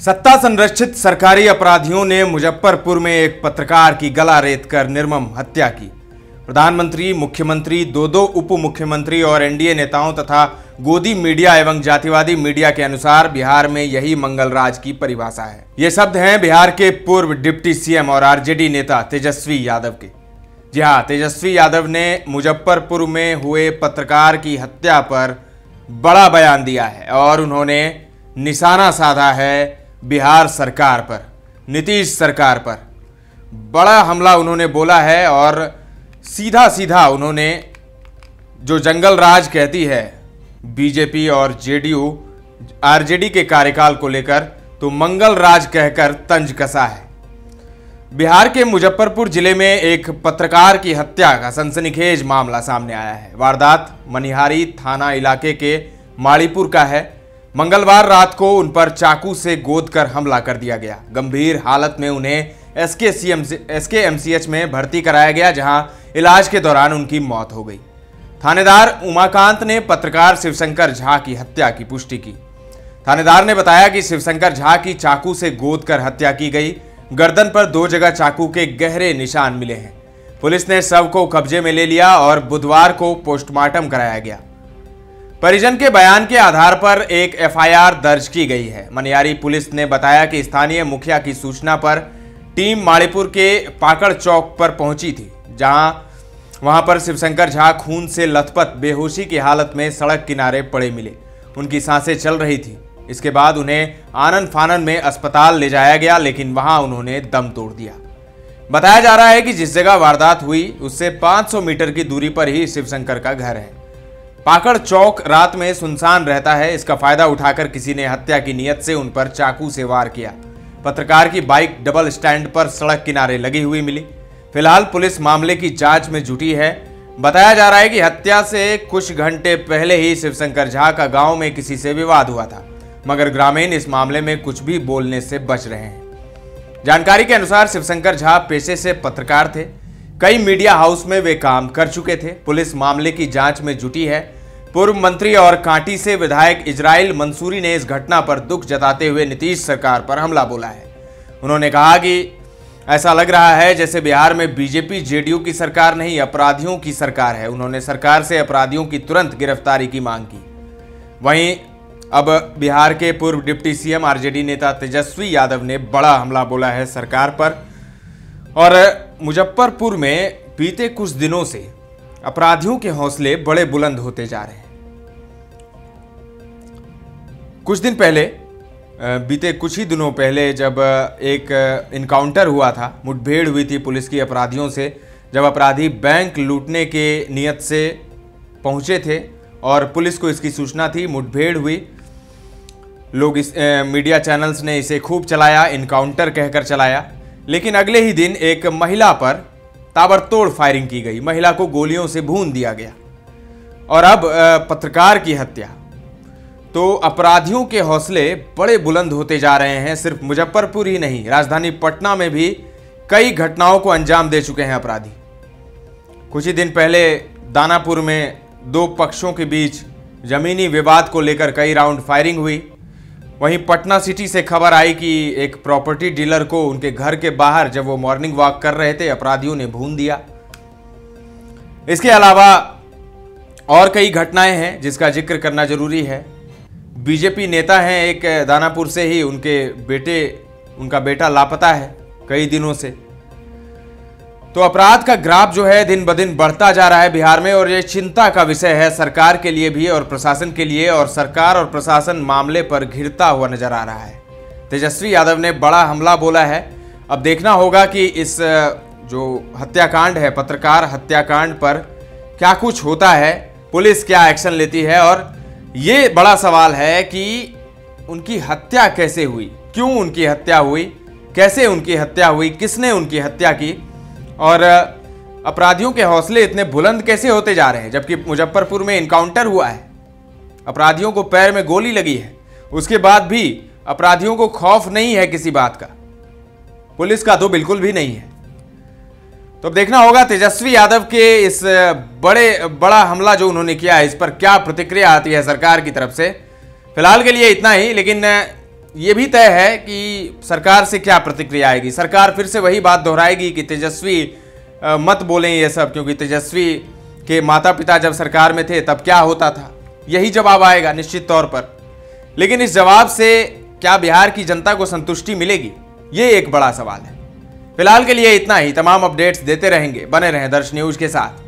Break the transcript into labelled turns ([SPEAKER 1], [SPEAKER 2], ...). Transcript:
[SPEAKER 1] सत्ता संरक्षित सरकारी अपराधियों ने मुजफ्फरपुर में एक पत्रकार की गला रेतकर निर्मम हत्या की। प्रधानमंत्री, मुख्यमंत्री, दो उप मुख्यमंत्री और एनडीए नेताओं तथा गोदी मीडिया एवं जातिवादी मीडिया के अनुसार बिहार में यही मंगलराज की परिभाषा है। ये शब्द हैं बिहार के पूर्व डिप्टी सीएम और आरजेडी नेता तेजस्वी यादव के। जी हां, तेजस्वी यादव ने मुजफ्फरपुर में हुए पत्रकार की हत्या पर बड़ा बयान दिया है और उन्होंने निशाना साधा है बिहार सरकार पर, नीतीश सरकार पर। बड़ा हमला उन्होंने बोला है और सीधा सीधा उन्होंने जो जंगल राज कहती है बीजेपी और जेडीयू आरजेडी के कार्यकाल को लेकर, तो मंगल राज कहकर तंज कसा है। बिहार के मुजफ्फरपुर जिले में एक पत्रकार की हत्या का सनसनीखेज मामला सामने आया है। वारदात मनिहारी थाना इलाके के माड़ीपुर का है। मंगलवार रात को उन पर चाकू से गोदकर हमला कर दिया गया। गंभीर हालत में उन्हें एसकेएमसीएच में भर्ती कराया गया, जहां इलाज के दौरान उनकी मौत हो गई। थानेदार उमाकांत ने पत्रकार शिवशंकर झा की हत्या की पुष्टि की। थानेदार ने बताया कि शिवशंकर झा की चाकू से गोदकर हत्या की गई। गर्दन पर 2 जगह चाकू के गहरे निशान मिले हैं। पुलिस ने शव को कब्जे में ले लिया और बुधवार को पोस्टमार्टम कराया गया। परिजन के बयान के आधार पर एक एफआईआर दर्ज की गई है। मनियारी पुलिस ने बताया कि स्थानीय मुखिया की सूचना पर टीम माड़ीपुर के पाकड़ चौक पर पहुंची थी, वहां पर शिवशंकर झा खून से लथपथ बेहोशी की हालत में सड़क किनारे पड़े मिले। उनकी सांसें चल रही थी। इसके बाद उन्हें आनन फानन में अस्पताल ले जाया गया, लेकिन वहां उन्होंने दम तोड़ दिया। बताया जा रहा है कि जिस जगह वारदात हुई उससे 500 मीटर की दूरी पर ही शिवशंकर का घर है। पाकड़ चौक रात में सुनसान रहता है। इसका फायदा उठाकर किसी ने हत्या की नीयत से उन पर चाकू से वार किया। पत्रकार की बाइक डबल स्टैंड पर सड़क किनारे लगी हुई मिली। फिलहाल पुलिस मामले की जांच में जुटी है। बताया जा रहा है कि हत्या से कुछ घंटे पहले ही शिवशंकर झा का गांव में किसी से विवाद हुआ था, मगर ग्रामीण इस मामले में कुछ भी बोलने से बच रहे हैं। जानकारी के अनुसार शिवशंकर झा पेशे से पत्रकार थे। कई मीडिया हाउस में वे काम कर चुके थे। पुलिस मामले की जांच में जुटी है। पूर्व मंत्री और कांटी से विधायक इजराइल मंसूरी ने इस घटना पर दुख जताते हुए नीतीश सरकार पर हमला बोला है। उन्होंने कहा कि ऐसा लग रहा है जैसे बिहार में बीजेपी जेडीयू की सरकार नहीं, अपराधियों की सरकार है। उन्होंने सरकार से अपराधियों की तुरंत गिरफ्तारी की मांग की। वहीं अब बिहार के पूर्व डिप्टी सीएम आरजेडी नेता तेजस्वी यादव ने बड़ा हमला बोला है सरकार पर। और मुजफ्फरपुर में बीते कुछ दिनों से अपराधियों के हौसले बड़े बुलंद होते जा रहे हैं। कुछ दिन पहले, बीते कुछ ही दिनों पहले जब एक इनकाउंटर हुआ था, मुठभेड़ हुई थी पुलिस की अपराधियों से, जब अपराधी बैंक लूटने के नियत से पहुंचे थे और पुलिस को इसकी सूचना थी। मुठभेड़ हुई। लोग मीडिया चैनल्स ने इसे खूब चलाया, इनकाउंटर कहकर चलाया। लेकिन अगले ही दिन एक महिला पर ताबड़तोड़ फायरिंग की गई। महिला को गोलियों से भून दिया गया। और अब पत्रकार की हत्या। तो अपराधियों के हौसले बड़े बुलंद होते जा रहे हैं। सिर्फ मुजफ्फरपुर ही नहीं, राजधानी पटना में भी कई घटनाओं को अंजाम दे चुके हैं अपराधी। कुछ ही दिन पहले दानापुर में 2 पक्षों के बीच जमीनी विवाद को लेकर कई राउंड फायरिंग हुई। वहीं पटना सिटी से खबर आई कि एक प्रॉपर्टी डीलर को उनके घर के बाहर जब वो मॉर्निंग वॉक कर रहे थे, अपराधियों ने भून दिया। इसके अलावा और कई घटनाएं हैं जिसका जिक्र करना जरूरी है। बीजेपी नेता हैं एक दानापुर से ही, उनका बेटा लापता है कई दिनों से। तो अपराध का ग्राफ जो है दिन ब दिन बढ़ता जा रहा है बिहार में, और ये चिंता का विषय है सरकार के लिए भी और प्रशासन के लिए। और सरकार और प्रशासन मामले पर घिरता हुआ नजर आ रहा है। तेजस्वी यादव ने बड़ा हमला बोला है। अब देखना होगा कि इस जो हत्याकांड है, पत्रकार हत्याकांड पर क्या कुछ होता है, पुलिस क्या एक्शन लेती है। और ये बड़ा सवाल है कि उनकी हत्या कैसे हुई, क्यों उनकी हत्या हुई, कैसे उनकी हत्या हुई, किसने उनकी हत्या की, और अपराधियों के हौसले इतने बुलंद कैसे होते जा रहे हैं। जबकि मुजफ्फरपुर में इनकाउंटर हुआ है, अपराधियों को पैर में गोली लगी है, उसके बाद भी अपराधियों को खौफ नहीं है किसी बात का। पुलिस का तो बिल्कुल भी नहीं है। तो अब देखना होगा तेजस्वी यादव के इस बड़ा हमला जो उन्होंने किया है, इस पर क्या प्रतिक्रिया आती है सरकार की तरफ से। फिलहाल के लिए इतना ही, लेकिन ये भी तय है कि सरकार से क्या प्रतिक्रिया आएगी। सरकार फिर से वही बात दोहराएगी कि तेजस्वी मत बोलें ये सब, क्योंकि तेजस्वी के माता पिता जब सरकार में थे तब क्या होता था, यही जवाब आएगा निश्चित तौर पर। लेकिन इस जवाब से क्या बिहार की जनता को संतुष्टि मिलेगी, ये एक बड़ा सवाल है। फिलहाल के लिए इतना ही। तमाम अपडेट्स देते रहेंगे, बने रहें दर्श न्यूज के साथ।